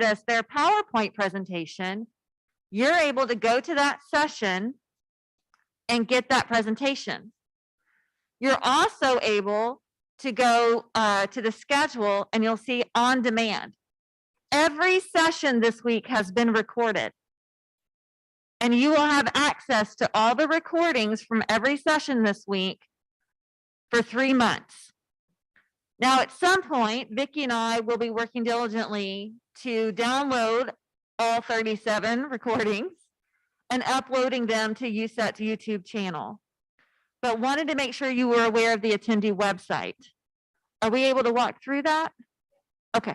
us their PowerPoint presentation, you're able to go to that session and get that presentation. You're also able to go to the schedule and you'll see on demand. Every session this week has been recorded. And you will have access to all the recordings from every session this week for 3 months. Now, at some point, Vicki and I will be working diligently to download all 37 recordings and uploading them to USET's YouTube channel. But wanted to make sure you were aware of the attendee website. Are we able to walk through that? Okay.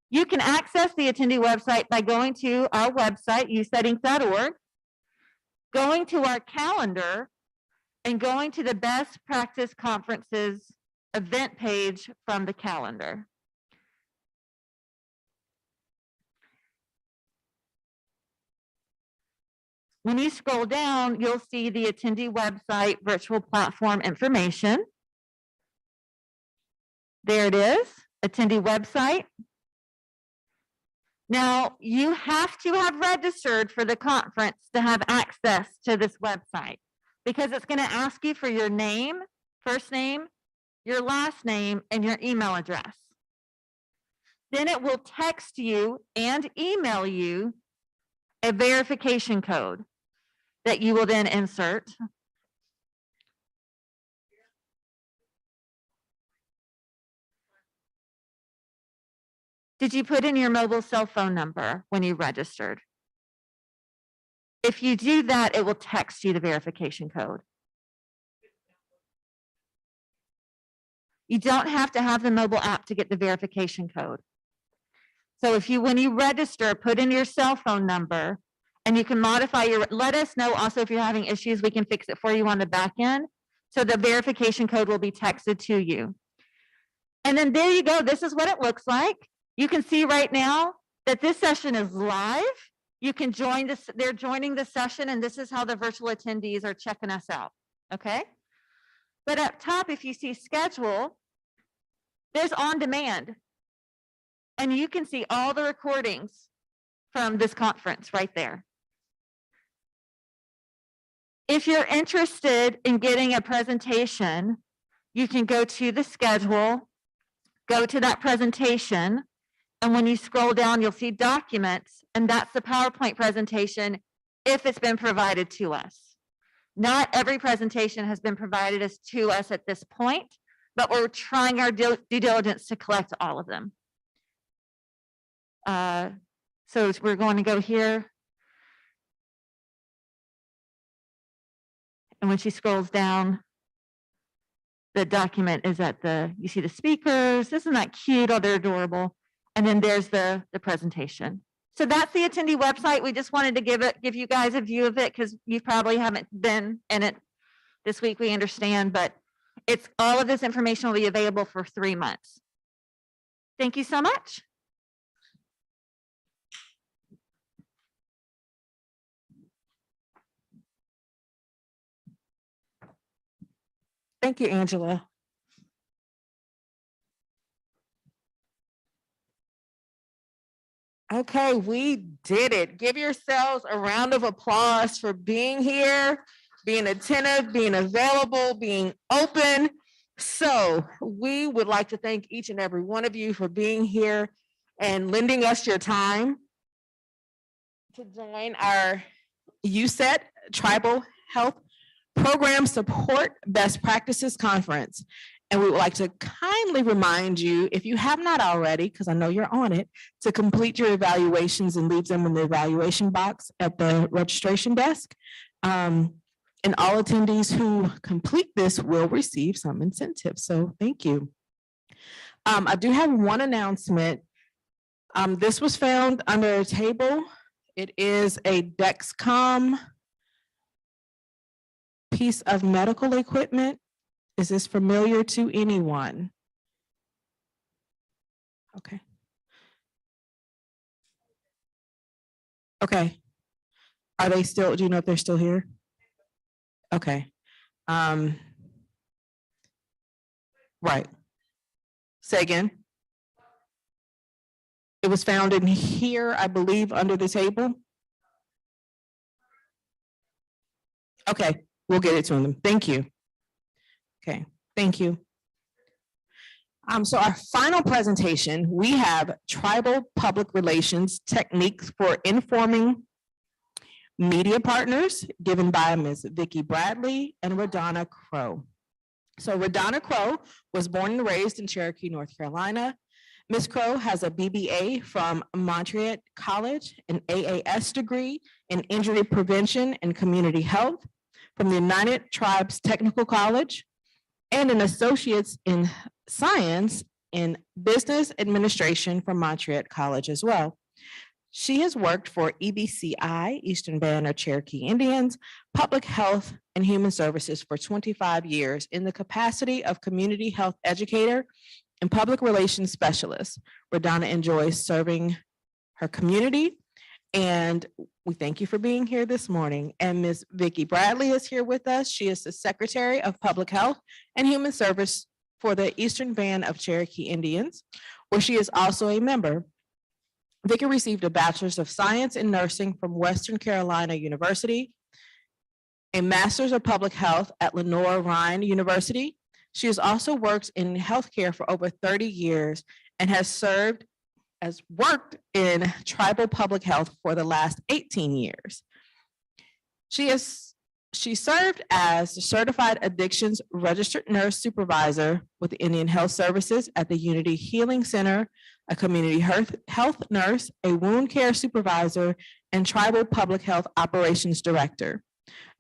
You can access the attendee website by going to our website, usetinc.org, going to our calendar, and going to the Best Practice Conferences event page from the calendar. When you scroll down, you'll see the attendee website virtual platform information. There it is, attendee website. Now, you have to have registered for the conference to have access to this website because it's going to ask you for your name, first name, your last name, and your email address. Then it will text you and email you a verification code that you will then insert. Did you put in your mobile cell phone number when you registered? If you do that, it will text you the verification code. You don't have to have the mobile app to get the verification code. So if you, when you register, put in your cell phone number and you can modify your, let us know also if you're having issues, we can fix it for you on the back end. So the verification code will be texted to you. And then there you go. This is what it looks like. You can see right now that this session is live. You can join this, they're joining the session, and this is how the virtual attendees are checking us out, okay? But up top, if you see schedule, there's on demand. And you can see all the recordings from this conference right there. If you're interested in getting a presentation, you can go to the schedule, go to that presentation, and when you scroll down, you'll see documents, and that's the PowerPoint presentation if it's been provided to us. Not every presentation has been provided to us at this point, but we're trying our due diligence to collect all of them. So we're going to go here. And when she scrolls down, the document is at the, you see the speakers. Isn't that cute? Oh, they're adorable. And then there's the presentation. So that's the attendee website. We just wanted to give you guys a view of it because you probably haven't been in it this week, we understand, but it's all of this information will be available for 3 months. Thank you so much. Thank you, Angela. Okay, we did it. Give yourselves a round of applause for being here, being attentive, being available, being open. So we would like to thank each and every one of you for being here and lending us your time to join our USET Tribal Health Program Support Best Practices Conference. And we would like to kindly remind you, if you have not already, because I know you're on it, to complete your evaluations and leave them in the evaluation box at the registration desk. And all attendees who complete this will receive some incentive. So thank you. I do have one announcement. This was found under a table. It is a Dexcom piece of medical equipment. Is this familiar to anyone? Okay. Okay. Are they still, do you know if they're still here? Okay. Right. Say again. It was found in here, I believe, under the table. Okay, we'll get it to them. Thank you. Okay, thank you. So our final presentation, we have tribal public relations techniques for informing media partners, given by Ms. Vicki Bradley and Radonna Crowe. So Radonna Crowe was born and raised in Cherokee, North Carolina. Ms. Crowe has a BBA from Montreal College, an AAS degree in injury prevention and community health from the United Tribes Technical College, and an associate's in science in business administration from Montreal College as well. She has worked for EBCI, Eastern Band of Cherokee Indians, Public Health and Human Services for 25 years in the capacity of community health educator and public relations specialist. Radonna enjoys serving her community, and we thank you for being here this morning. And Ms. Vicki Bradley is here with us. She is the Secretary of Public Health and Human Service for the Eastern Band of Cherokee Indians, where she is also a member. Vicki received a Bachelor's of Science in Nursing from Western Carolina University, a Master's of Public Health at Lenoir-Rhyne University. She has also worked in healthcare for over 30 years and has worked in tribal public health for the last 18 years. She served as the Certified Addictions Registered Nurse Supervisor with the Indian Health Services at the Unity Healing Center, a community health nurse, a wound care supervisor, and tribal public health operations director.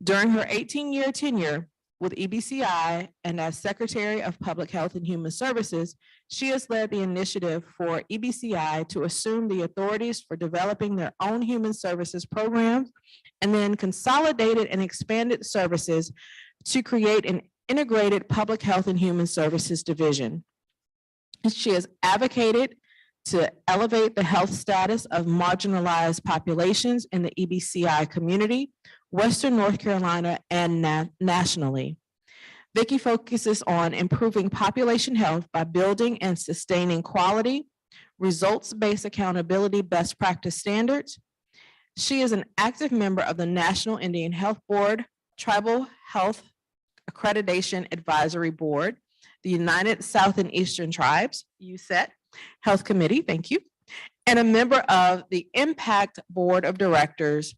During her 18-year tenure with EBCI and as Secretary of Public Health and Human Services, she has led the initiative for EBCI to assume the authorities for developing their own human services programs and then consolidated and expanded services to create an integrated public health and human services division. She has advocated to elevate the health status of marginalized populations in the EBCI community, Western North Carolina, and nationally. Vicki focuses on improving population health by building and sustaining quality, results-based accountability best practice standards. She is an active member of the National Indian Health Board, Tribal Health Accreditation Advisory Board, the United South and Eastern Tribes, USET, Health Committee, thank you, and a member of the Impact Board of Directors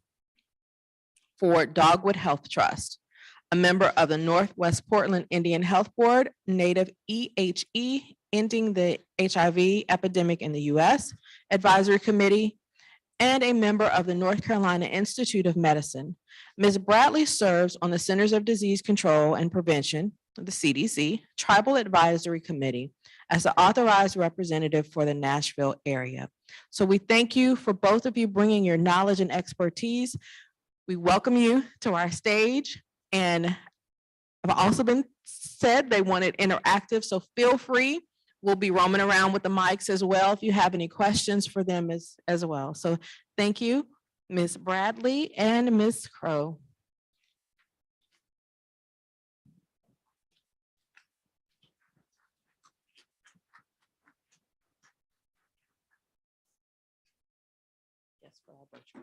for Dogwood Health Trust, a member of the Northwest Portland Indian Health Board, Native EHE, Ending the HIV Epidemic in the US Advisory Committee, and a member of the North Carolina Institute of Medicine. Ms. Bradley serves on the Centers of Disease Control and Prevention, the CDC, Tribal Advisory Committee as the authorized representative for the Nashville area. So we thank you for both of you bringing your knowledge and expertise. We welcome you to our stage, and have also been said they wanted interactive, so feel free. We'll be roaming around with the mics as well if you have any questions for them as well. So thank you, Ms. Bradley and Ms. Crowe. Yes, for all virtual.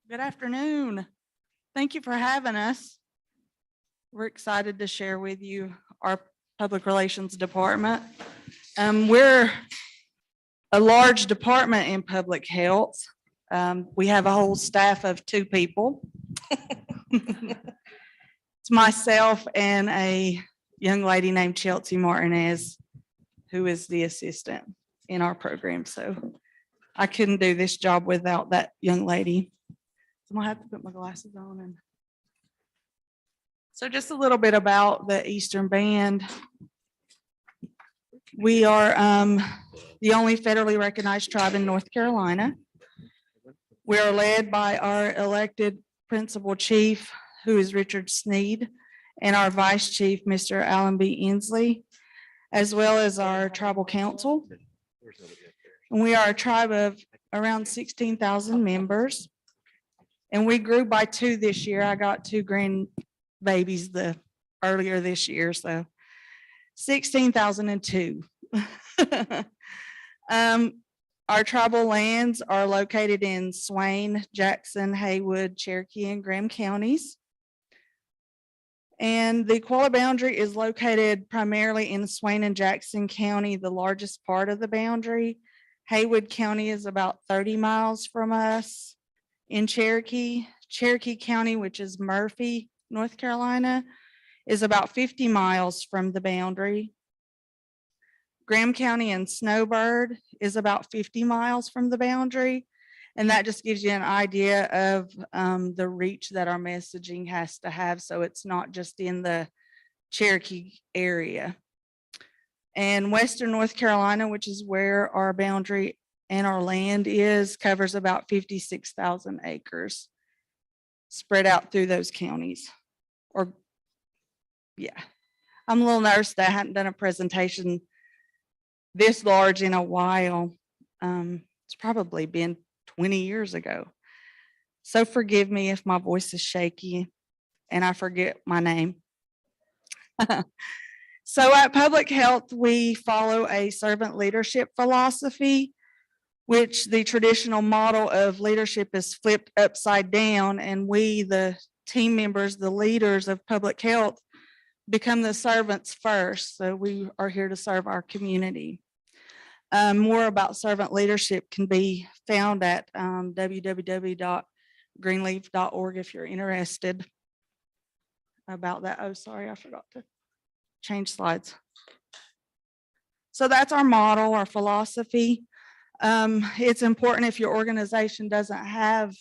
Good afternoon. Thank you for having us. We're excited to share with you our public relations department. We're a large department in public health. We have a whole staff of 2 people. It's myself and a young lady named Chelsea Martinez, who is the assistant in our program. So I couldn't do this job without that young lady. I'm gonna have to put my glasses on. And so just a little bit about the Eastern Band. We are the only federally recognized tribe in North Carolina. We are led by our elected principal chief, who is Richard Sneed, and our vice chief, Mr. Alan B. Inslee, as well as our tribal council. And we are a tribe of around 16,000 members. And we grew by 2 this year. I got 2 babies earlier this year, so 16,002. Our tribal lands are located in Swain, Jackson, Haywood, Cherokee, and Graham counties. And the Qualla boundary is located primarily in Swain and Jackson County, the largest part of the boundary. Haywood County is about 30 miles from us. In Cherokee County, which is Murphy, North Carolina, is about 50 miles from the boundary. Graham County and Snowbird is about 50 miles from the boundary. And that just gives you an idea of the reach that our messaging has to have. So it's not just in the Cherokee area. And Western North Carolina, which is where our boundary and our land is, covers about 56,000 acres spread out through those counties. Or, yeah, I'm a little nervous that I hadn't done a presentation this large in a while. It's probably been 20 years ago. So forgive me if my voice is shaky and I forget my name. So at Public Health, we follow a servant leadership philosophy, which the traditional model of leadership is flipped upside down, and we, the team members, the leaders of public health, become the servants first. So we are here to serve our community. More about servant leadership can be found at www.greenleaf.org if you're interested about that. Oh, sorry, I forgot to change slides. So that's our model, our philosophy. It's important if your organization doesn't have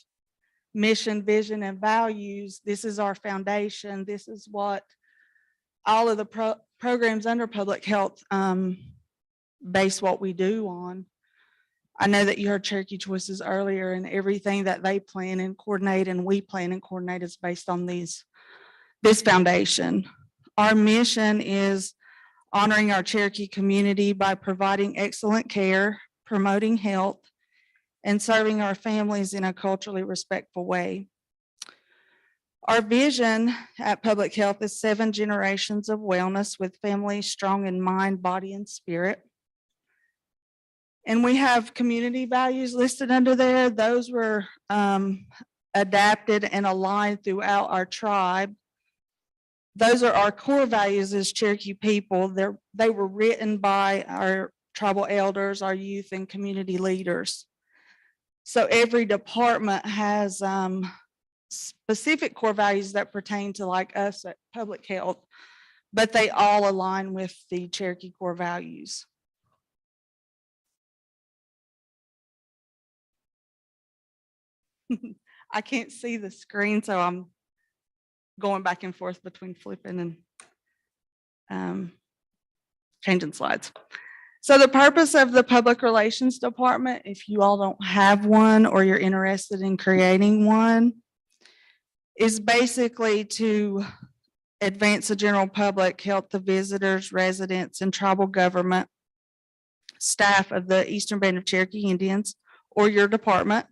mission, vision, and values. This is our foundation. This is what all of the programs under public health base what we do on. I know that you heard Cherokee Choices earlier, and everything that they plan and coordinate and we plan and coordinate is based on this foundation. Our mission is honoring our Cherokee community by providing excellent care, promoting health, and serving our families in a culturally respectful way. Our vision at Public Health is 7 generations of wellness with families strong in mind, body, and spirit. And we have community values listed under there. Those were adapted and aligned throughout our tribe. Those are our core values as Cherokee people. They were written by our tribal elders, our youth, and community leaders. So every department has specific core values that pertain to, like us at Public Health, but they all align with the Cherokee core values. I can't see the screen, so I'm going back and forth between flipping and changing slides. So the purpose of the Public Relations Department, if you all don't have one or you're interested in creating one, is basically to advance the general public, help the visitors, residents, and tribal government staff of the Eastern Band of Cherokee Indians or your department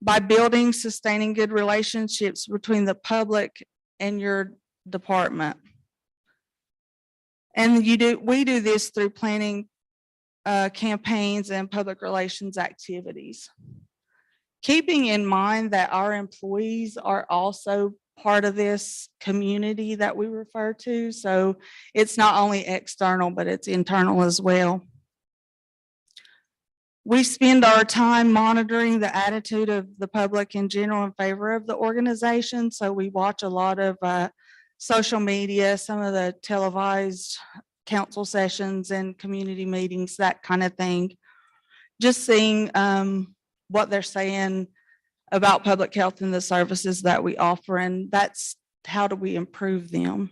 by building, sustaining good relationships between the public and your department. And we do this through planning campaigns and public relations activities. Keeping in mind that our employees are also part of this community that we refer to. So it's not only external, but it's internal as well. We spend our time monitoring the attitude of the public in general in favor of the organization. So we watch a lot of social media, some of the televised council sessions and community meetings, that kind of thing. Just seeing what they're saying about public health and the services that we offer. And that's how do we improve them,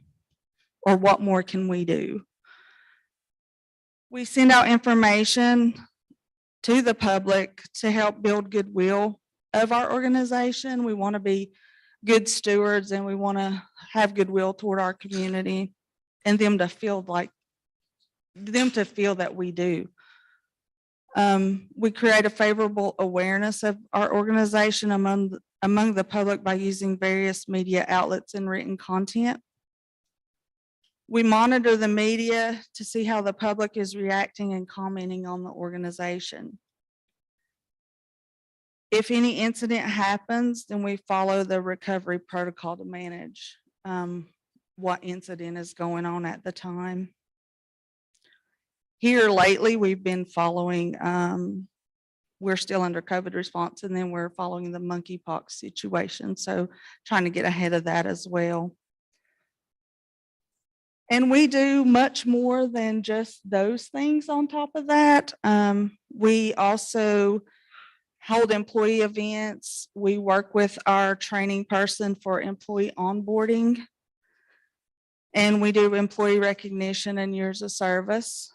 or what more can we do? We send out information to the public to help build goodwill of our organization. We want to be good stewards, and we want to have goodwill toward our community and them to feel that we do. We create a favorable awareness of our organization among among the public by using various media outlets and written content. We monitor the media to see how the public is reacting and commenting on the organization. If any incident happens, then we follow the recovery protocol to manage what incident is going on at the time. Here lately, we've been following, we're still under COVID response, and then we're following the monkeypox situation. So trying to get ahead of that as well. And we do much more than just those things on top of that. We also hold employee events. We work with our training person for employee onboarding. And we do employee recognition and years of service.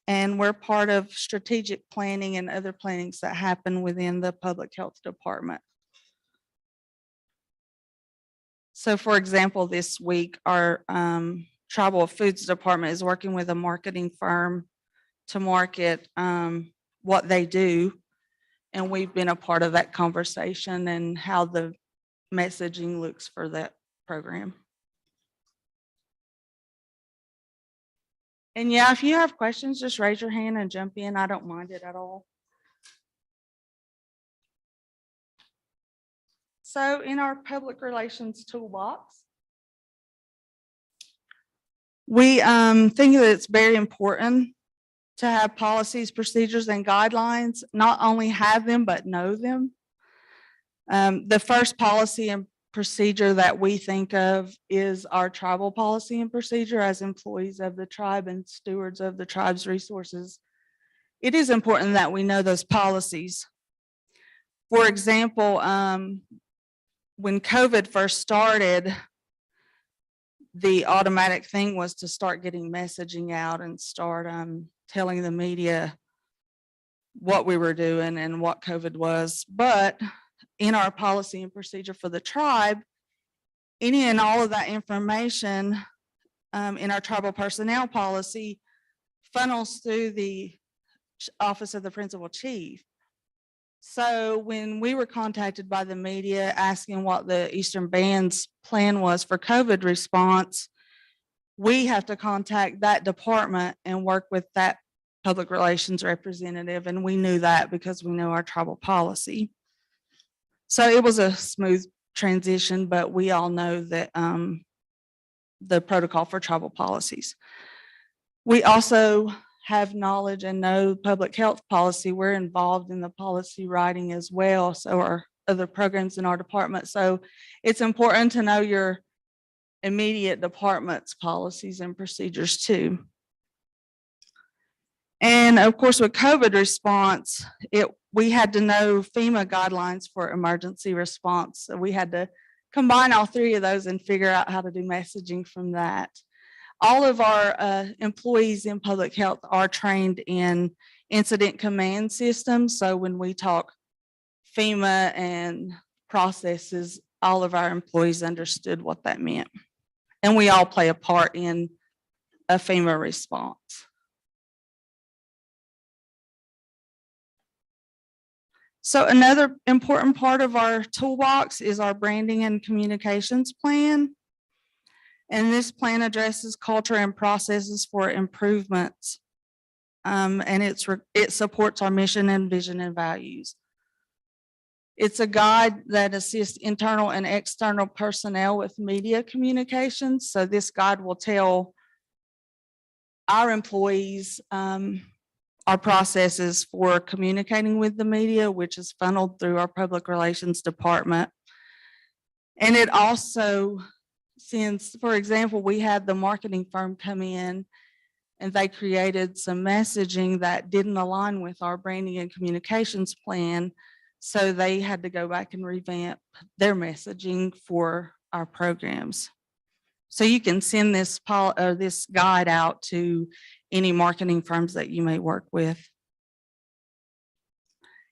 And we're part of strategic planning and other plannings that happen within the public health department. So for example, this week, our tribal foods department is working with a marketing firm to market what they do. And we've been a part of that conversation and how the messaging looks for that program. And yeah, if you have questions, just raise your hand and jump in. I don't mind it at all. So in our public relations toolbox, we think that it's very important to have policies, procedures, and guidelines, not only have them, but know them. The first policy and procedure that we think of is our tribal policy and procedure as employees of the tribe and stewards of the tribe's resources. It is important that we know those policies. For example, when COVID first started, the automatic thing was to start getting messaging out and start telling the media what we were doing and what COVID was. But in our policy and procedure for the tribe, any and all of that information in our tribal personnel policy funnels through the office of the principal chief. So when we were contacted by the media asking what the Eastern Band's plan was for COVID response, we have to contact that department and work with that public relations representative. And we knew that because we know our tribal policy. So it was a smooth transition, but we all know that the protocol for tribal policies. We also have knowledge and know public health policy. We're involved in the policy writing as well. So are other programs in our department. So it's important to know your immediate department's policies and procedures too. And of course, with COVID response, we had to know FEMA guidelines for emergency response. So we had to combine all three of those and figure out how to do messaging from that. All of our employees in public health are trained in incident command systems. So when we talk FEMA and processes, all of our employees understood what that meant. And we all play a part in a FEMA response. So another important part of our toolbox is our branding and communications plan. And this plan addresses culture and processes for improvements. And it supports our mission and vision and values. It's a guide that assists internal and external personnel with media communications. So this guide will tell our employees our processes for communicating with the media, which is funneled through our public relations department. And it also, since, for example, we had the marketing firm come in and they created some messaging that didn't align with our branding and communications plan. So they had to go back and revamp their messaging for our programs. So you can send this guide out to any marketing firms that you may work with.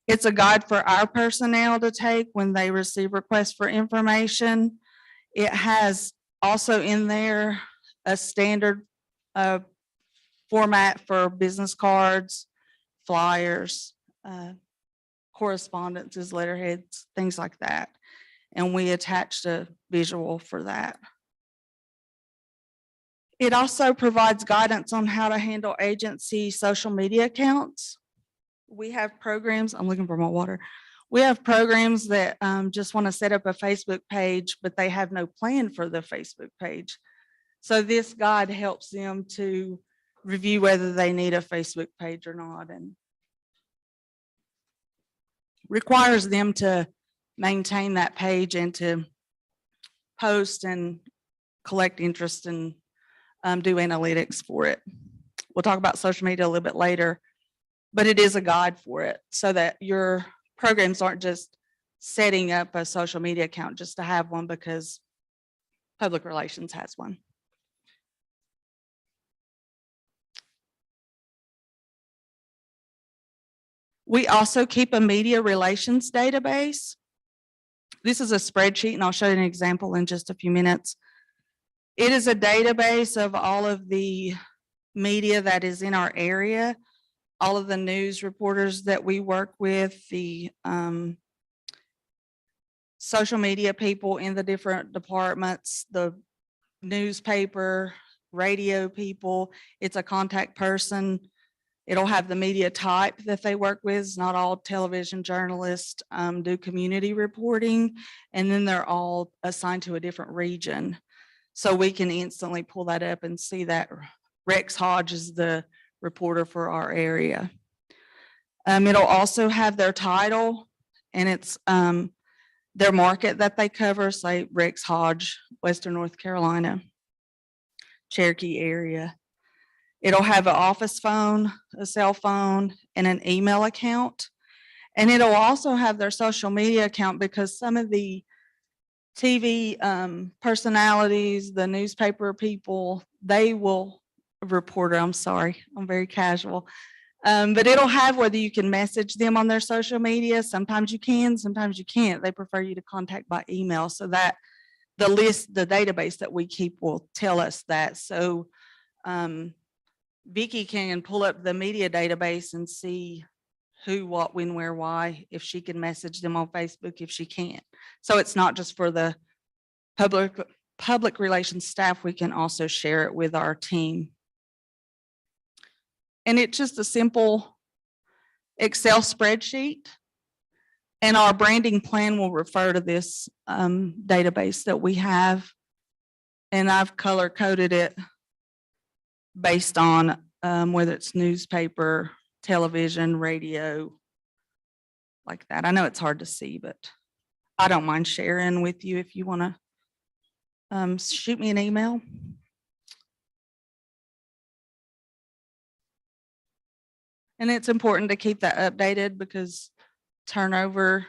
It's a guide for our personnel to take when they receive requests for information. It has also in there a standard format for business cards, flyers, correspondences, letterheads, things like that. and we attached a visual for that. It also provides guidance on how to handle agency social media accounts. We have programs, I'm looking for my water. We have programs that just want to set up a Facebook page, but they have no plan for the Facebook page. So this guide helps them to review whether they need a Facebook page or not, and requires them to maintain that page and to post and collect interest and do analytics for it. We'll talk about social media a little bit later, but it is a guide for it so that your programs aren't just setting up a social media account just to have one because public relations has one. We also keep a media relations database. This is a spreadsheet, and I'll show you an example in just a few minutes. It is a database of all of the media that is in our area, all of the news reporters that we work with, the social media people in the different departments, the newspaper, radio people. It's a contact person. It'll have the media type that they work with. Not all television journalists do community reporting, and then they're all assigned to a different region. So we can instantly pull that up and see that Rex Hodge is the reporter for our area. It'll also have their title, and it's their market that they cover, say Rex Hodge, Western North Carolina, Cherokee area. It'll have an office phone, a cell phone, and an email account. And it'll also have their social media account because some of the TV personalities, the newspaper people, they will reporter, I'm sorry, I'm very casual. But it'll have whether you can message them on their social media. Sometimes you can, sometimes you can't. They prefer you to contact by email so that the list, the database that we keep will tell us that. So Vicki can pull up the media database and see who, what, when, where, why, if she can message them on Facebook, if she can't. So it's not just for the public relations staff, we can also share it with our team. And it's just a simple Excel spreadsheet. And our branding plan will refer to this database that we have. And I've color coded it based on whether it's newspaper, television, radio, like that. I know it's hard to see, but I don't mind sharing with you if you want to shoot me an email. And it's important to keep that updated because turnover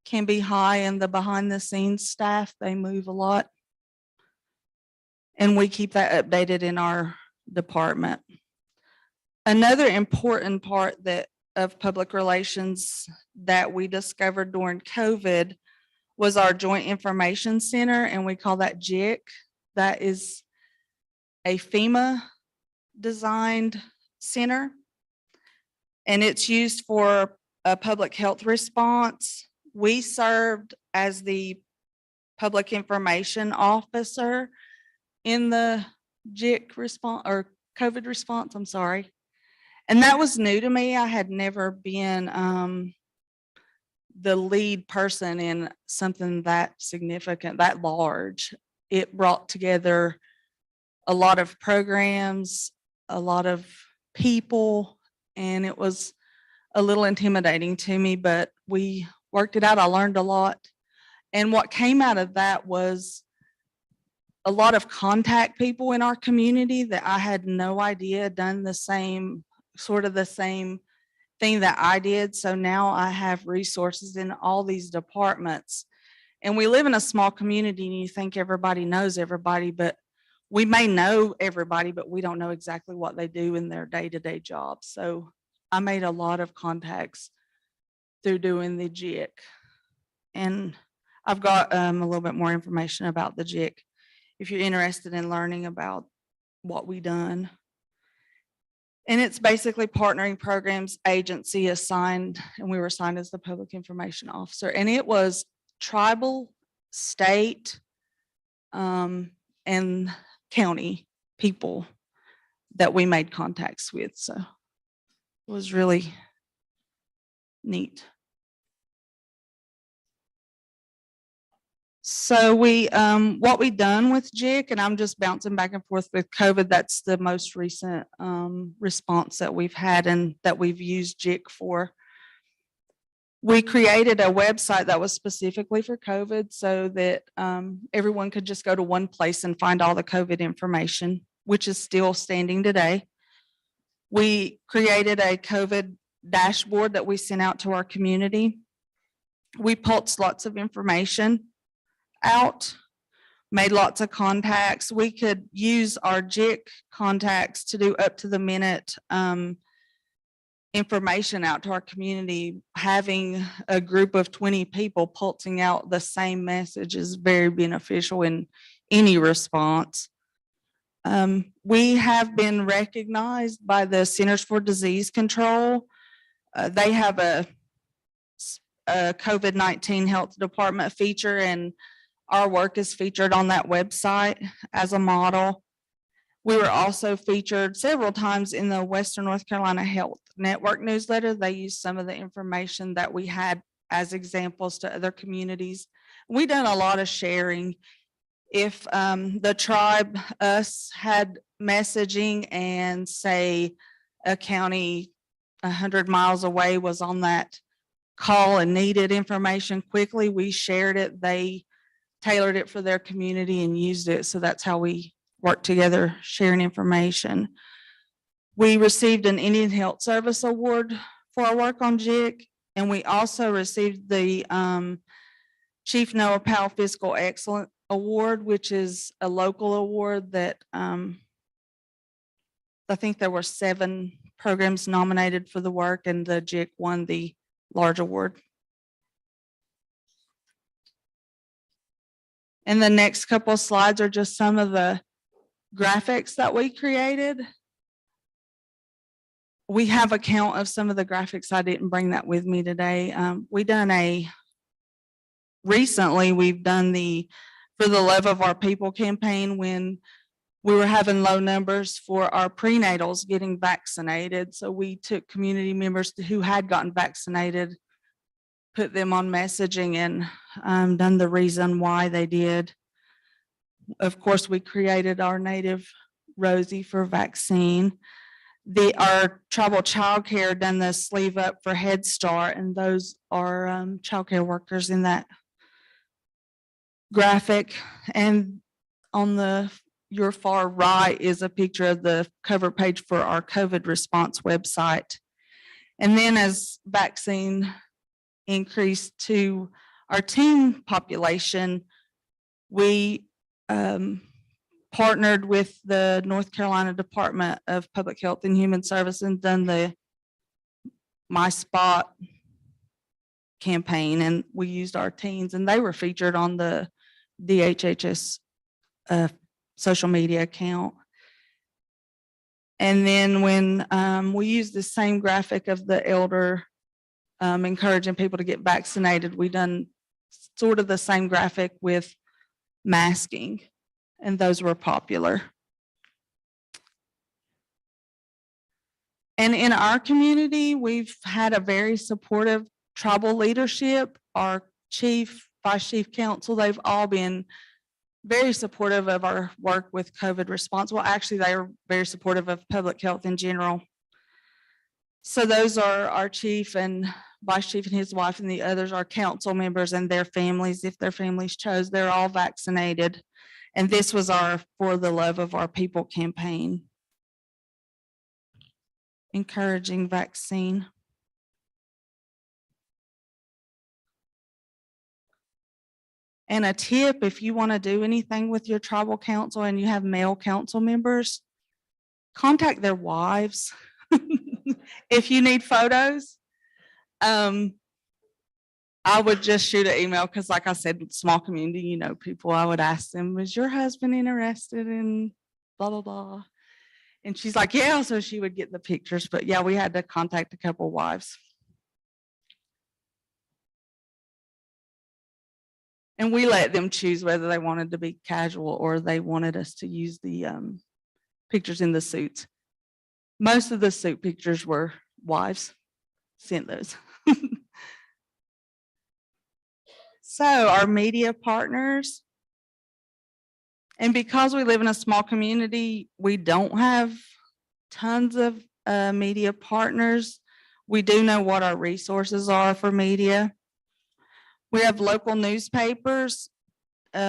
can be high in the behind the scenes staff. They move a lot. And we keep that updated in our department. Another important part of public relations that we discovered during COVID was our Joint Information Center, and we call that JIC. That is a FEMA designed center, and it's used for a public health response. We served as the public information officer in the JIC response or COVID response, I'm sorry. And that was new to me. I had never been the lead person in something that significant, that large. It brought together a lot of programs, a lot of people, and it was a little intimidating to me, but we worked it out. I learned a lot. And what came out of that was a lot of contact people in our community that I had no idea done the same, sort of the same thing that I did. So now I have resources in all these departments. And we live in a small community and you think everybody knows everybody, but we may know everybody, but we don't know exactly what they do in their day-to-day jobs. So I made a lot of contacts through doing the JIC. And I've got a little bit more information about the JIC if you're interested in learning about what we done. And it's basically partnering programs, agency assigned, and we were assigned as the public information officer. And it was tribal, state, and county people that we made contacts with. So it was really neat. So what we done with JIC, and I'm just bouncing back and forth with COVID, that's the most recent response that we've had and that we've used JIC for. We created a website that was specifically for COVID so that everyone could just go to one place and find all the COVID information, which is still standing today. We created a COVID dashboard that we sent out to our community. We pulsed lots of information out, made lots of contacts. We could use our JIC contacts to do up to the minute information out to our community. Having a group of 20 people pulsing out the same message is very beneficial in any response. We have been recognized by the Centers for Disease Control. They have a COVID-19 health department feature, and our work is featured on that website as a model. We were also featured several times in the Western North Carolina Health Network newsletter. They used some of the information that we had as examples to other communities. We done a lot of sharing. If the tribe, us, had messaging and say a county 100 miles away was on that call and needed information quickly, we shared it. They tailored it for their community and used it. So that's how we work together, sharing information. We received an Indian Health Service Award for our work on JIC, and we also received the Chief Noah Powell Fiscal Excellence Award, which is a local award that I think there were 7 programs nominated for the work, and the JIC won the large award. And the next couple of slides are just some of the graphics that we created. We have a count of some of the graphics. I didn't bring that with me today. Recently we've done the For the Love of Our People campaign when we were having low numbers for our prenatals getting vaccinated. So we took community members who had gotten vaccinated, put them on messaging, and done the reason why they did. Of course, we created our native Rosie for vaccine. Our tribal childcare done the sleeve up for Head Start, and those are childcare workers in that graphic. And on your far right is a picture of the cover page for our COVID response website. And then as vaccine increased to our teen population, we partnered with the North Carolina Department of Public Health and Human Services and done the My Spot campaign, and we used our teens, and they were featured on the DHHS social media account. And then when we used the same graphic of the elder encouraging people to get vaccinated, we done sort of the same graphic with masking, and those were popular. And in our community, we've had a very supportive tribal leadership. Our chief, vice chief council, they've all been very supportive of our work with COVID response. Well, actually, they are very supportive of public health in general. So those are our chief and vice chief and his wife, and the others are council members and their families. If their families chose, they're all vaccinated. And this was our For the Love of Our People campaign, encouraging vaccine. And a tip, if you want to do anything with your tribal council and you have male council members, contact their wives. If you need photos, I would just shoot an email, because like I said, small community, you know, people, I would ask them, is your husband interested in blah, blah, blah? And she's like, yeah, so she would get the pictures. But yeah, we had to contact a couple wives. And we let them choose whether they wanted to be casual or they wanted us to use the pictures in the suits. Most of the suit pictures were wives sent those. So our media partners, and because we live in a small community, we don't have tons of media partners. We do know what our resources are for media. We have local newspapers,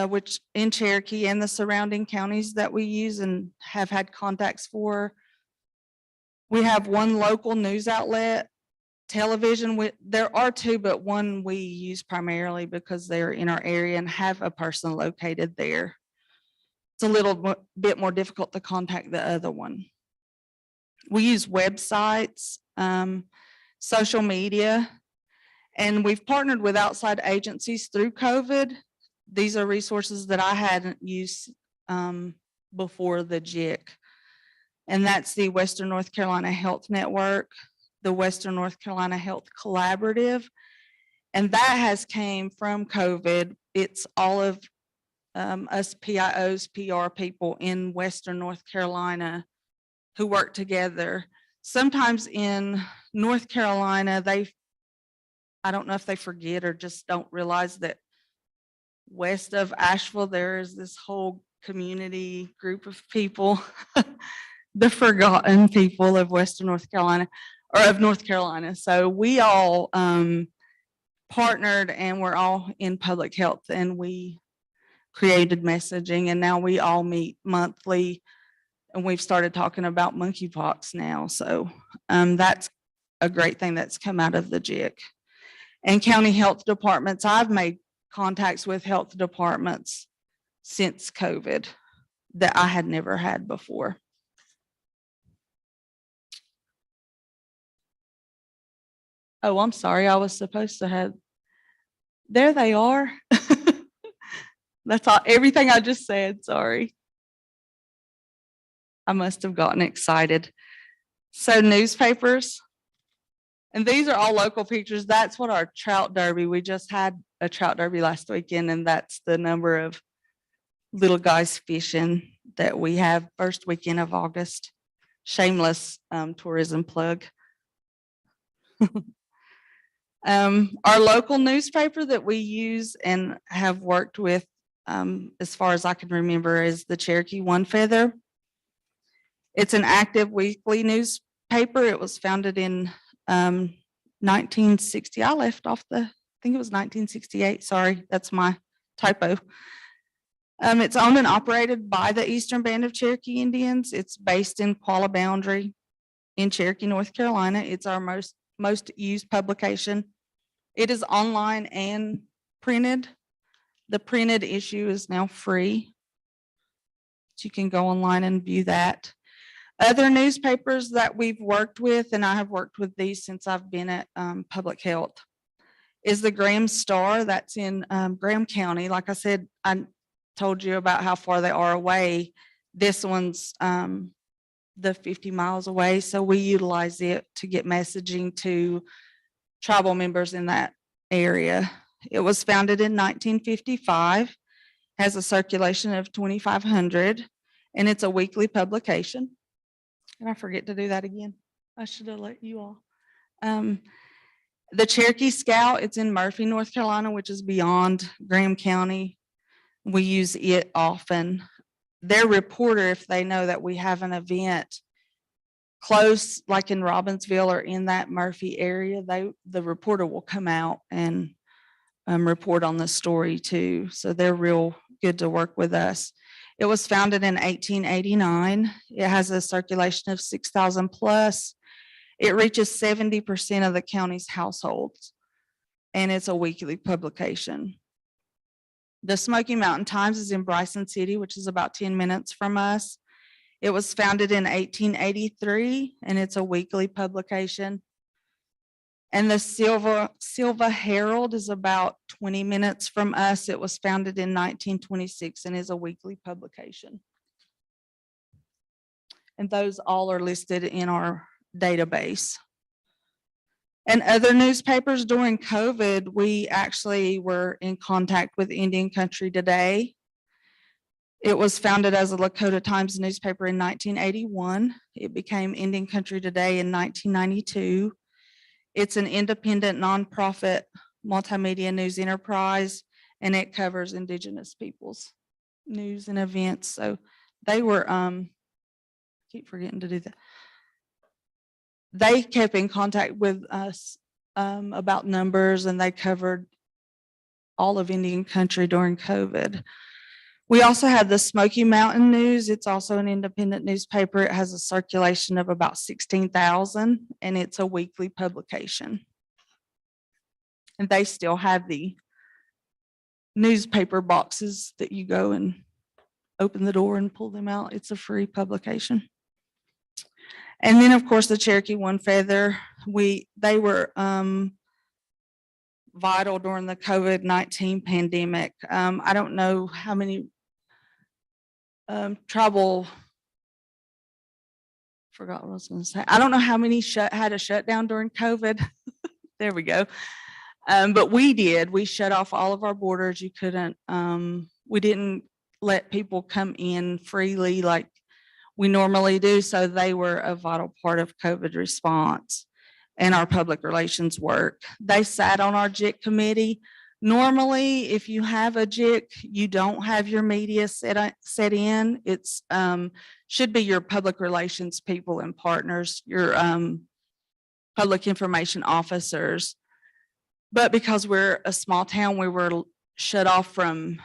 which in Cherokee and the surrounding counties that we use and have had contacts for. We have one local news outlet, television. There are two, but one we use primarily because they're in our area and have a person located there. It's a little bit more difficult to contact the other one. We use websites, social media, and we've partnered with outside agencies through COVID. These are resources that I hadn't used before the JIC. And that's the Western North Carolina Health Network, the Western North Carolina Health Collaborative. And that has came from COVID. It's all of us PIOs, PR people in Western North Carolina who work together. Sometimes in North Carolina, I don't know if they forget or just don't realize that west of Asheville, there is this whole community group of people, the forgotten people of Western North Carolina or of North Carolina. So we all partnered and we're all in public health and we created messaging and now we all meet monthly and we've started talking about monkeypox now. So that's a great thing that's come out of the JIC. And county health departments, I've made contacts with health departments since COVID that I had never had before. Oh, I'm sorry. I was supposed to have, there they are. That's all, everything I just said, sorry. I must have gotten excited. So newspapers, and these are all local pictures. That's what our trout derby, we just had a trout derby last weekend, and that's the number of little guys fishing that we have first weekend of August. Shameless tourism plug. Our local newspaper that we use and have worked with as far as I can remember is the Cherokee One Feather. It's an active weekly newspaper. It was founded in 1960. I left off I think it was 1968. Sorry, that's my typo. It's owned and operated by the Eastern Band of Cherokee Indians. It's based in Qualla Boundary in Cherokee, North Carolina. It's our most used publication. It is online and printed. The printed issue is now free. So you can go online and view that. Other newspapers that we've worked with, and I have worked with these since I've been at Public Health, is the Graham Star. That's in Graham County. Like I said, I told you about how far they are away. This one's the 50 miles away. So we utilize it to get messaging to tribal members in that area. It was founded in 1955, has a circulation of 2,500, and it's a weekly publication. And I forget to do that again. I should have let you all. The Cherokee Scout, it's in Murphy, North Carolina, which is beyond Graham County. We use it often. Their reporter, if they know that we have an event close, like in Robbinsville or in that Murphy area, the reporter will come out and report on the story too. So they're real good to work with us. It was founded in 1889. It has a circulation of 6,000 plus. It reaches 70% of the county's households, and it's a weekly publication. The Smoky Mountain Times is in Bryson City, which is about 10 minutes from us. It was founded in 1883, and it's a weekly publication. And the Silva Herald is about 20 minutes from us. It was founded in 1926 and is a weekly publication. And those all are listed in our database. And other newspapers during COVID, we actually were in contact with Indian Country Today. It was founded as a Lakota Times newspaper in 1981. It became Indian Country Today in 1992. It's an independent nonprofit multimedia news enterprise, and it covers Indigenous peoples' news and events. So they were, keep forgetting to do that. They kept in contact with us about numbers, and they covered all of Indian Country during COVID. We also have the Smoky Mountain News. It's also an independent newspaper. It has a circulation of about 16,000, and it's a weekly publication. And they still have the newspaper boxes that you go and open the door and pull them out. It's a free publication. And then, of course, the Cherokee One Feather, they were vital during the COVID-19 pandemic. I don't know how many forgot what I was going to say. I don't know how many had a shutdown during COVID. There we go. But we did. We shut off all of our borders. You couldn't, we didn't let people come in freely like we normally do. So they were a vital part of COVID response and our public relations work. They sat on our JIC committee. Normally, if you have a JIC, you don't have your media set in. It's should be your public relations people and partners, your public information officers. But because we're a small town, we were shut off from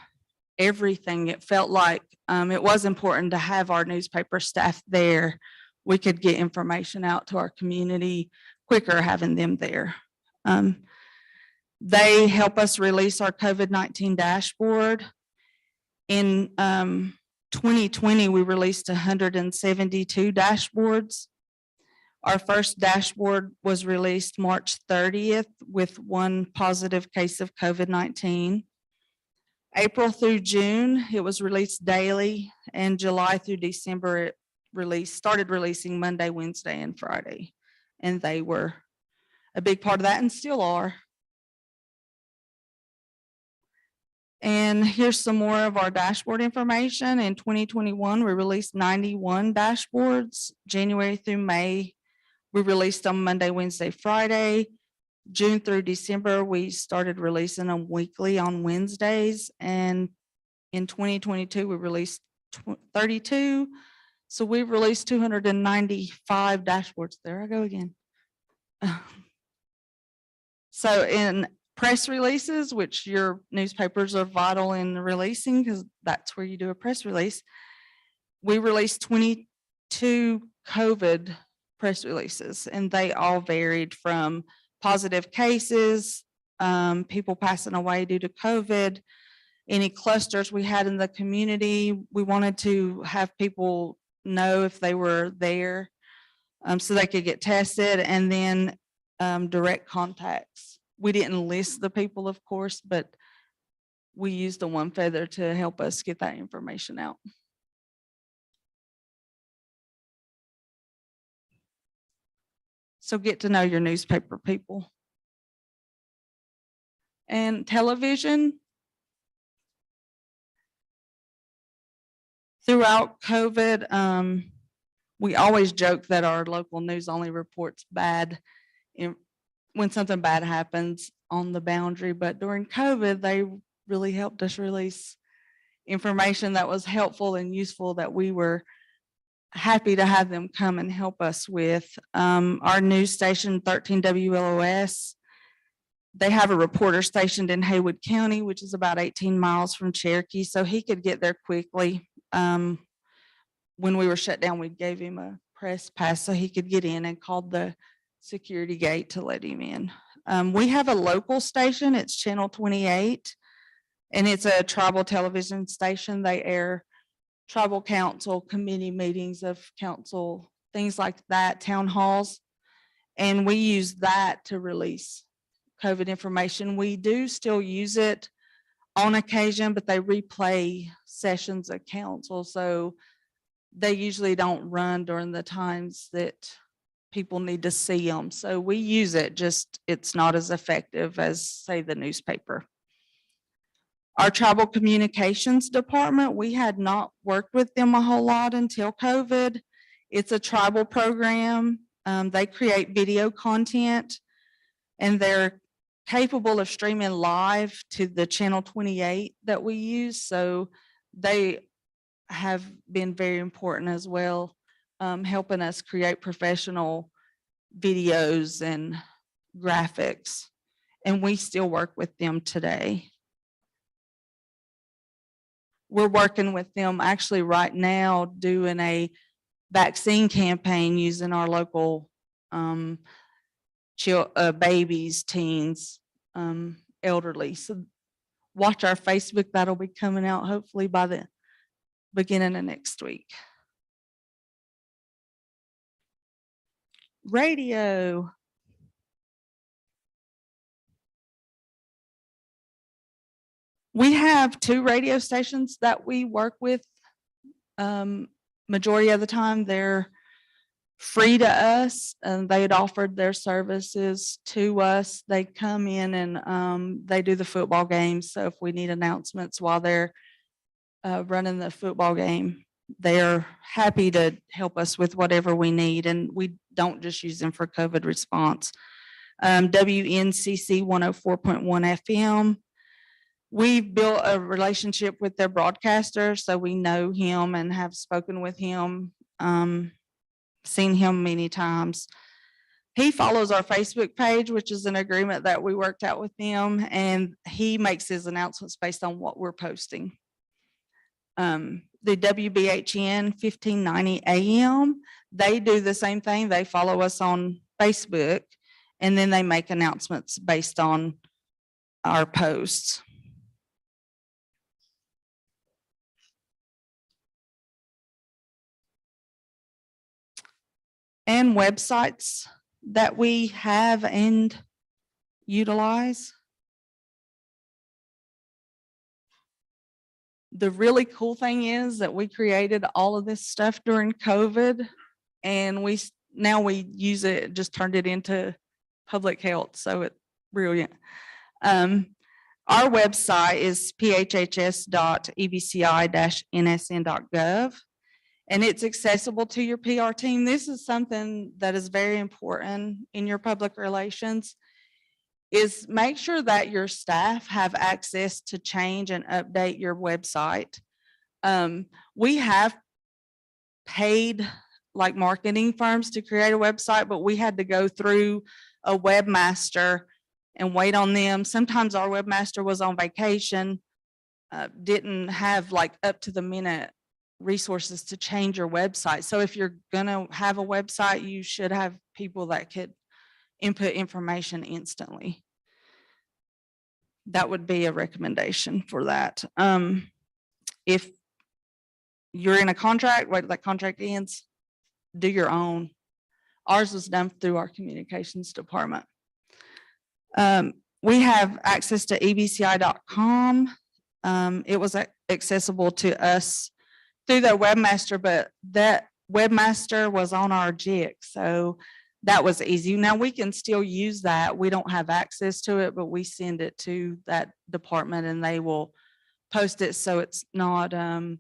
everything. It felt like it was important to have our newspaper staff there. We could get information out to our community quicker having them there. They help us release our COVID-19 dashboard. In 2020, we released 172 dashboards. Our first dashboard was released March 30th with 1 positive case of COVID-19. April through June, it was released daily, and July through December, it started releasing Monday, Wednesday, and Friday. And they were a big part of that and still are. And here's some more of our dashboard information. In 2021, we released 91 dashboards. January through May, we released them Monday, Wednesday, Friday. June through December, we started releasing them weekly on Wednesdays. And in 2022, we released 32. So we've released 295 dashboards. There I go again. So in press releases, which your newspapers are vital in releasing because that's where you do a press release, we released 22 COVID press releases, and they all varied from positive cases, people passing away due to COVID, any clusters we had in the community. We wanted to have people know if they were there so they could get tested, and then direct contacts. We didn't list the people, of course, but we used the One Feather to help us get that information out. So get to know your newspaper people. And television. Throughout COVID, we always joke that our local news only reports bad when something bad happens on the boundary, but during COVID, they really helped us release information that was helpful and useful that we were happy to have them come and help us with. Our news station, 13 WLOS, they have a reporter stationed in Haywood County, which is about 18 miles from Cherokee, so he could get there quickly. When we were shut down, we gave him a press pass so he could get in, and called the security gate to let him in. We have a local station, it's Channel 28, and it's a tribal television station. They air tribal council committee meetings of council, things like that, town halls. And we use that to release COVID information. We do still use it on occasion, but they replay sessions of council. So they usually don't run during the times that people need to see them. So we use it, just it's not as effective as, say, the newspaper. Our tribal communications department, we had not worked with them a whole lot until COVID. It's a tribal program. They create video content and they're capable of streaming live to the channel 28 that we use. So they have been very important as well, helping us create professional videos and graphics. And we still work with them today. We're working with them actually right now doing a vaccine campaign using our local babies, teens, elderly. So watch our Facebook. That'll be coming out hopefully by the beginning of next week. Radio. We have 2 radio stations that we work with. Majority of the time they're free to us, and they had offered their services to us. They come in and they do the football games. So if we need announcements while they're running the football game, they're happy to help us with whatever we need. And we don't just use them for COVID response. WNCC 104.1 FM. We've built a relationship with their broadcaster, so we know him and have spoken with him, seen him many times. He follows our Facebook page, which is an agreement that we worked out with them, and he makes his announcements based on what we're posting. The WBHN 1590 AM, they do the same thing. They follow us on Facebook, and then they make announcements based on our posts. And websites that we have and utilize. The really cool thing is that we created all of this stuff during COVID, and now we use it, just turned it into public health. So it's brilliant. Our website is phhs.ebci-nsn.gov. And it's accessible to your PR team. This is something that is very important in your public relations, is make sure that your staff have access to change and update your website. We have paid like marketing firms to create a website, but we had to go through a webmaster and wait on them. Sometimes our webmaster was on vacation, didn't have like up to the minute resources to change your website. So if you're gonna have a website, you should have people that could input information instantly. That would be a recommendation for that. If you're in a contract, wait till that contract ends, do your own. Ours was done through our communications department. We have access to ebci.com. It was accessible to us through their webmaster, but that webmaster was on our JIC, so that was easy. Now we can still use that. We don't have access to it, but we send it to that department and they will post it. So it's not, I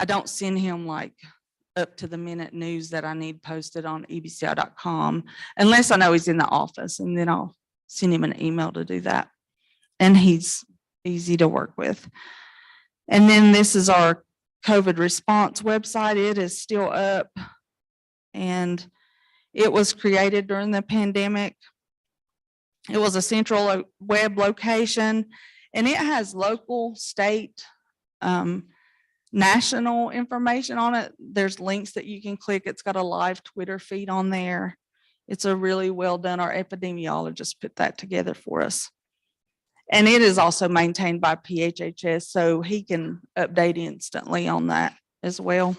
don't send him like up to the minute news that I need posted on ebci.com unless I know he's in the office, and then I'll send him an email to do that. And he's easy to work with. And then this is our COVID response website. It is still up, and it was created during the pandemic. It was a central web location, and it has local, state, national information on it. There's links that you can click. It's got a live Twitter feed on there. It's a really well done. Our epidemiologist put that together for us. And it is also maintained by PHHS, so he can update instantly on that as well.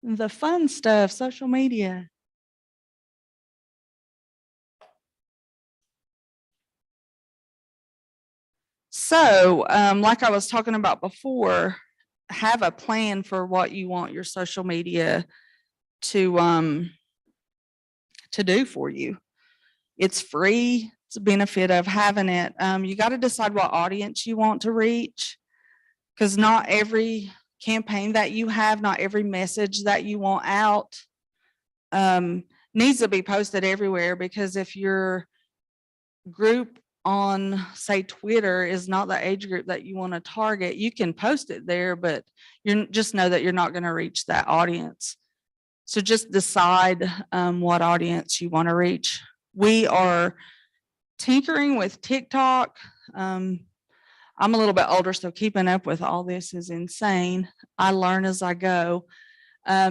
The fun stuff, social media. So, like I was talking about before, have a plan for what you want your social media to do for you. It's free. It's a benefit of having it. You got to decide what audience you want to reach, because not every campaign that you have, not every message that you want out needs to be posted everywhere, because if your group on, say, Twitter is not the age group that you want to target, you can post it there, but you just know that you're not going to reach that audience. So just decide what audience you want to reach. We are tinkering with TikTok. I'm a little bit older, so keeping up with all this is insane. I learn as I go,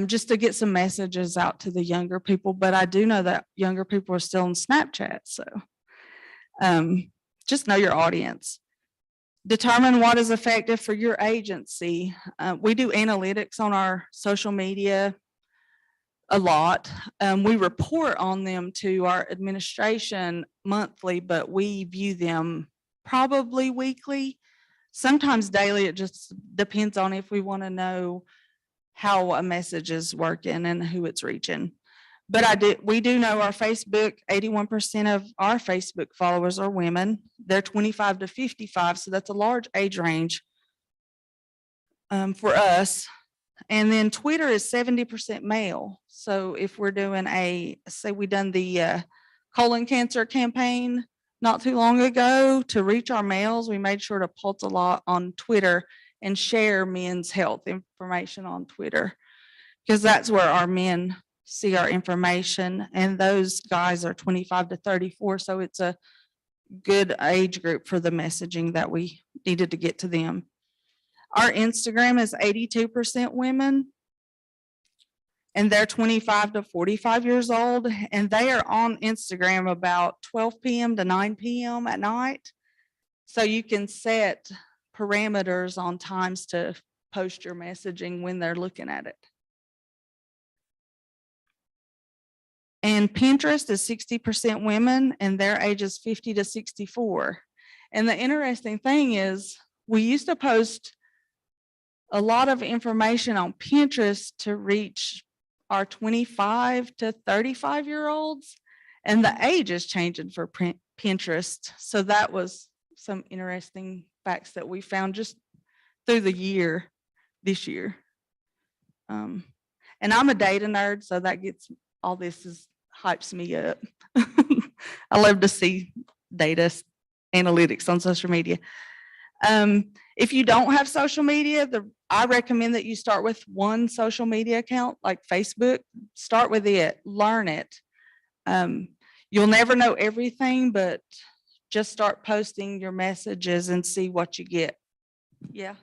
just to get some messages out to the younger people. But I do know that younger people are still on Snapchat. So just know your audience. Determine what is effective for your agency. We do analytics on our social media a lot. We report on them to our administration monthly, but we view them probably weekly, sometimes daily. It just depends on if we want to know how a message is working and who it's reaching. But we do know our Facebook, 81% of our Facebook followers are women. They're 25 to 55, so that's a large age range for us. And then Twitter is 70% male. So if we're doing say we done the colon cancer campaign not too long ago to reach our males, we made sure to pulse a lot on Twitter and share men's health information on Twitter, because that's where our men see our information, and those guys are 25 to 34. So it's a good age group for the messaging that we needed to get to them. Our Instagram is 82% women, and they're 25 to 45 years old, and they are on Instagram about 12 p.m. to 9 p.m. at night. So you can set parameters on times to post your messaging when they're looking at it. And Pinterest is 60% women, and their ages 50 to 64. And the interesting thing is, we used to post a lot of information on Pinterest to reach our 25 to 35-year-olds, and the age is changing for Pinterest. So that was some interesting facts that we found just through the year, this year. And I'm a data nerd, so that gets all this hypes me up. I love to see data analytics on social media. If you don't have social media, I recommend that you start with one social media account like Facebook. Start with it, learn it. You'll never know everything, but just start posting your messages and see what you get. Yeah.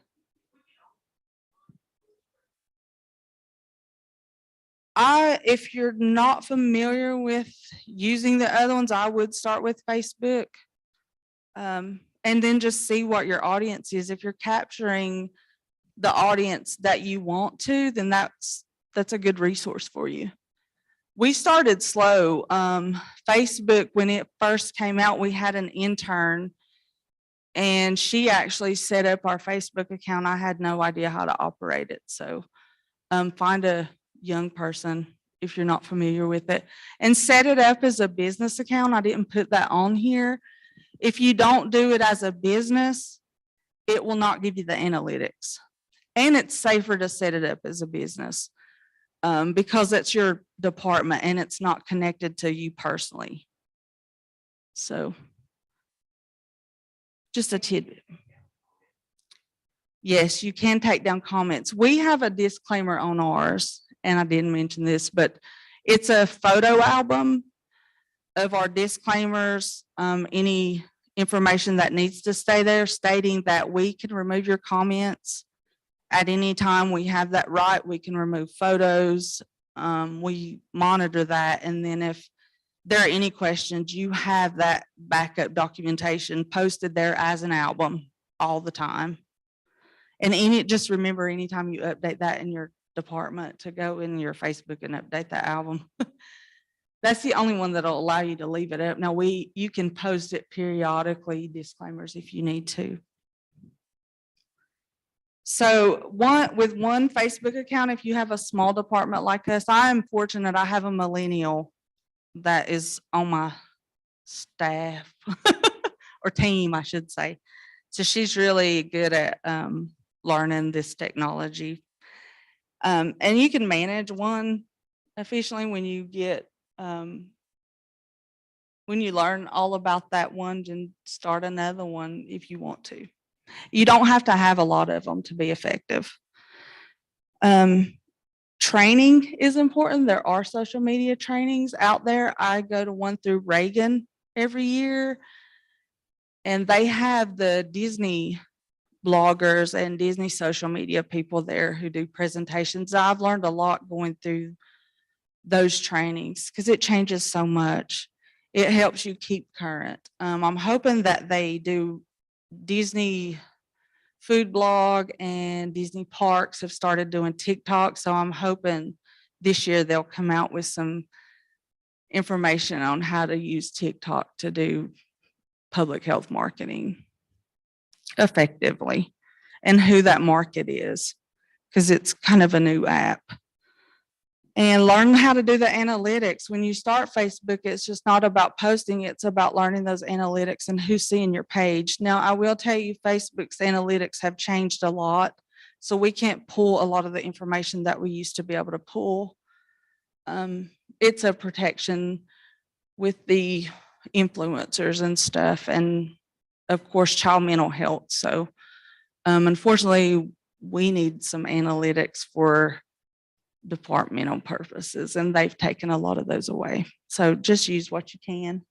If you're not familiar with using the other ones, I would start with Facebook. And then just see what your audience is. If you're capturing the audience that you want to, then that's a good resource for you. We started slow. Facebook, when it first came out, we had an intern, and she actually set up our Facebook account. I had no idea how to operate it. So find a young person if you're not familiar with it, and set it up as a business account. I didn't put that on here. If you don't do it as a business, it will not give you the analytics. And it's safer to set it up as a business because it's your department and it's not connected to you personally. So just a tidbit. Yes, you can take down comments. We have a disclaimer on ours, and I didn't mention this, but it's a photo album of our disclaimers, any information that needs to stay there, stating that we can remove your comments at any time. We have that right. We can remove photos. We monitor that. And then if there are any questions, you have that backup documentation posted there as an album all the time. And just remember, anytime you update that in your department, to go in your Facebook and update that album. That's the only one that'll allow you to leave it up. Now you can post it periodically, disclaimers, if you need to. So with one Facebook account, if you have a small department like us, I am fortunate I have a millennial that is on my staff or team, I should say. So she's really good at learning this technology. And you can manage one efficiently when you get when you learn all about that one and start another one if you want to. You don't have to have a lot of them to be effective. Training is important. There are social media trainings out there. I go to one through Reagan every year, and they have the Disney bloggers and Disney social media people there who do presentations. I've learned a lot going through those trainings because it changes so much. It helps you keep current. I'm hoping that they do Disney food blog and Disney parks have started doing TikTok. So I'm hoping this year they'll come out with some information on how to use TikTok to do public health marketing effectively and who that market is, because it's kind of a new app. And learn how to do the analytics. When you start Facebook, it's just not about posting, it's about learning those analytics and who's seeing your page. Now, I will tell you, Facebook's analytics have changed a lot. So we can't pull a lot of the information that we used to be able to pull. It's a protection with the influencers and stuff, and of course, child mental health. So unfortunately, we need some analytics for departmental purposes, and they've taken a lot of those away. So just use what you can.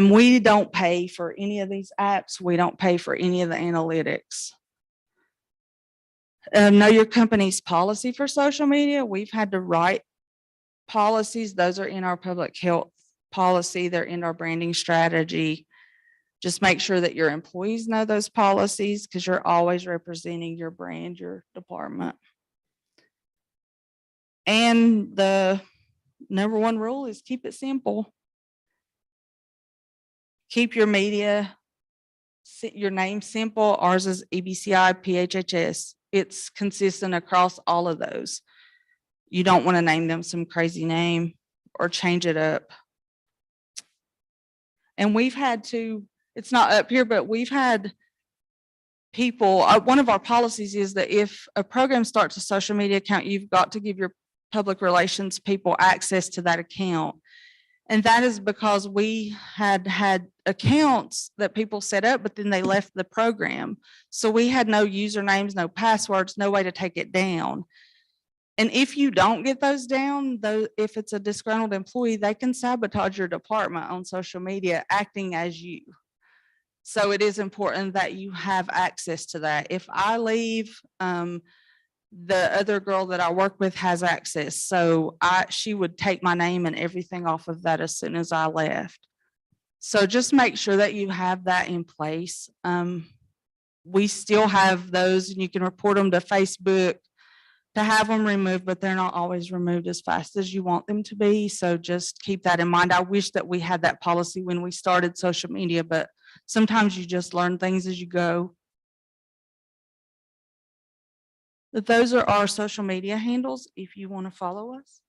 We don't pay for any of these apps. We don't pay for any of the analytics. Know your company's policy for social media. We've had to write policies. Those are in our public health policy. They're in our branding strategy. Just make sure that your employees know those policies because you're always representing your brand, your department. And the number one rule is keep it simple. Keep your media, your name simple. Ours is EBCI PHHS. It's consistent across all of those. You don't want to name them some crazy name or change it up. And we've had to, it's not up here, but we've had people, one of our policies is that if a program starts a social media account, you've got to give your public relations people access to that account. And that is because we had accounts that people set up, but then they left the program. So we had no usernames, no passwords, no way to take it down. And if you don't get those down, though, if it's a disgruntled employee, they can sabotage your department on social media acting as you. So it is important that you have access to that. If I leave, the other girl that I work with has access. So she would take my name and everything off of that as soon as I left. So just make sure that you have that in place. We still have those, and you can report them to Facebook to have them removed, but they're not always removed as fast as you want them to be. So just keep that in mind. I wish that we had that policy when we started social media, but sometimes you just learn things as you go. But those are our social media handles if you want to follow us.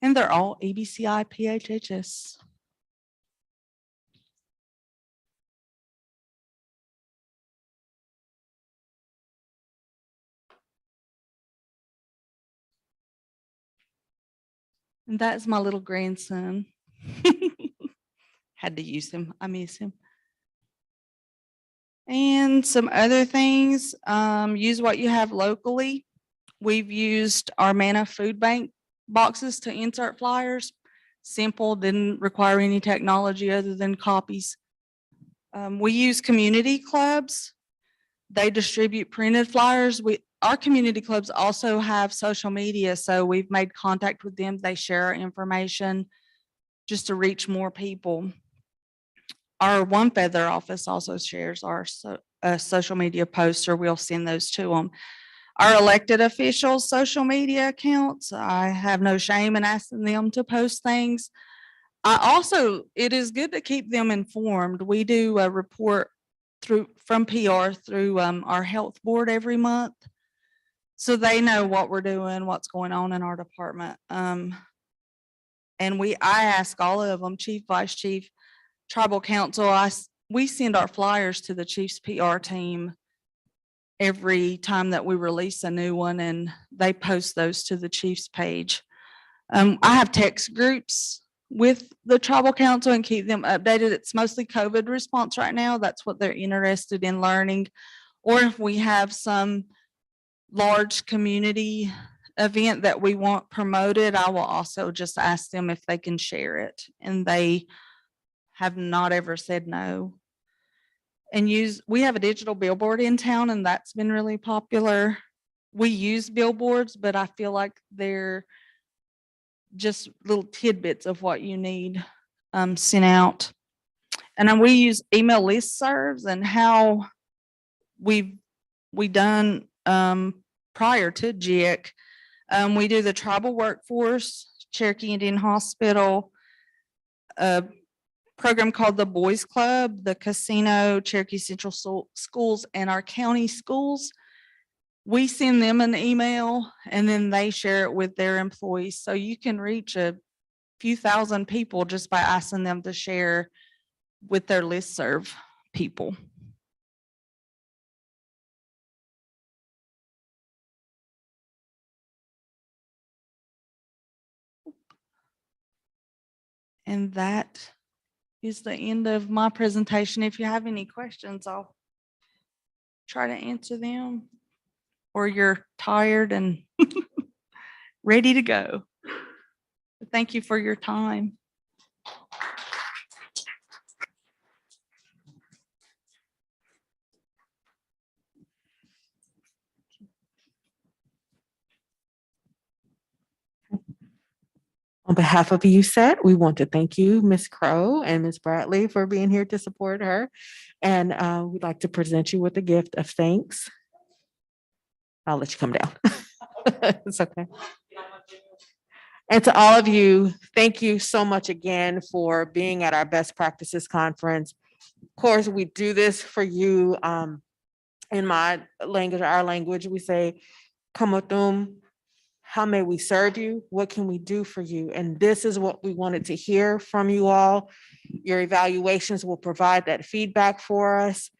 And they're all EBCI PHHS. And that's my little grandson. Had to use him. I miss him. And some other things, use what you have locally. We've used our Manna food bank boxes to insert flyers. Simple, didn't require any technology other than copies. We use community clubs. They distribute printed flyers. Our community clubs also have social media, so we've made contact with them. They share our information just to reach more people. Our One Feather office also shares our social media posts, or we'll send those to them. Our elected officials' social media accounts, I have no shame in asking them to post things. It is good to keep them informed. We do a report from PR through our health board every month. So they know what we're doing, what's going on in our department. And I ask all of them, chief, vice chief, tribal council, we send our flyers to the chief's PR team every time that we release a new one, and they post those to the chief's page. I have text groups with the tribal council and keep them updated. It's mostly COVID response right now. That's what they're interested in learning. Or if we have some large community event that we want promoted, I will also just ask them if they can share it. And they have not ever said no. And we have a digital billboard in town, and that's been really popular. We use billboards, but I feel like they're just little tidbits of what you need sent out. And then we use email listservs, and how we done prior to JIC. We do the tribal workforce, Cherokee Indian Hospital, a program called the Boys Club, the casino, Cherokee Central Schools, and our county schools. We send them an email, and then they share it with their employees. So you can reach a few thousand people just by asking them to share with their listserv people. And that is the end of my presentation. If you have any questions, I'll try to answer them, or you're tired and ready to go. But thank you for your time. On behalf of USET, we want to thank you, Ms. Crowe and Ms. Bradley, for being here to support her. And we'd like to present you with a gift of thanks. I'll let you come down. It's okay. And to all of you, thank you so much again for being at our Best Practices Conference. Of course, we do this for you. In my language, our language, we say, Kamotum. How may we serve you? What can we do for you? And this is what we wanted to hear from you all. Your evaluations will provide that feedback for us.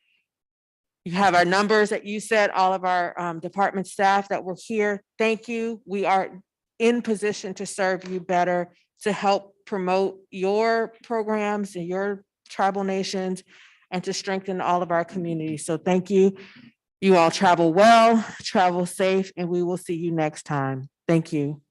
You have our numbers that you said, all of our department staff that were here. Thank you. We are in position to serve you better, to help promote your programs and your tribal nations, and to strengthen all of our communities. So thank you. You all travel well, travel safe, and we will see you next time. Thank you.